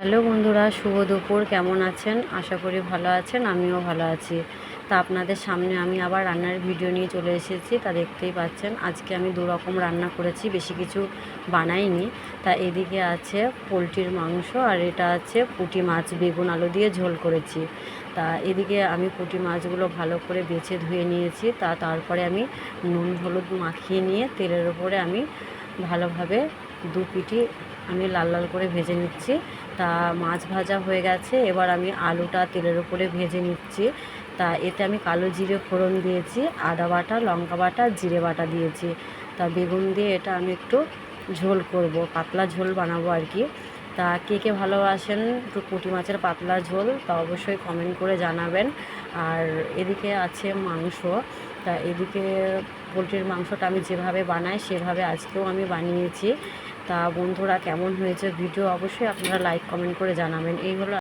Hello বন্ধুরা, শুভ দুপুর। কেমন আছেন? আশা করি ভালো আছেন। আমিও ভালো আছি। তা আপনাদের সামনে আমি আবার রান্নার ভিডিও নিয়ে চলে এসেছি। তা দেখতেই পাচ্ছেন আজকে আমি 2 রকম রান্না করেছি, বেশি কিছু বানাইনি। তা এদিকে আছে পোলট্রির মাংস আর এটা আছে পুঁটি মাছ বেগুন আলু দিয়ে ঝোল করেছি। তা এদিকে আমি পুঁটি মাছগুলো ভালো করে বেছে ধুয়ে নিয়েছি। তারপরে আমি নুন হলুদ মাখিয়ে নিয়ে তেলের উপরে আমি ভালোভাবে দু পিঠি আমি লাল লাল করে ভেজে নিচ্ছি। তা মাছ ভাজা হয়ে গেছে, এবার আমি আলুটা তেলের উপরে ভেজে নিচ্ছি। তা এতে আমি কালো জিরে ফোড়ন দিয়েছি, আদা বাটা, লঙ্কা বাটা, জিরে বাটা দিয়েছি। তা বেগুন দিয়ে এটা আমি একটু ঝোল করব, পাতলা ঝোল বানাবো আর কি। তা কে কে ভালোবাসেন একটু পুঁটি মাছের পাতলা ঝোল, তা অবশ্যই কমেন্ট করে জানাবেন। আর এদিকে আছে মাংস। তা এদিকে পোলট্রির মাংসটা আমি যেভাবে বানাই সেভাবে আজকেও আমি বানিয়েছি। তা বন্ধুরা, কেমন হয়েছে ভিডিও অবশ্যই আপনারা লাইক কমেন্ট করে জানাবেন। এই হলো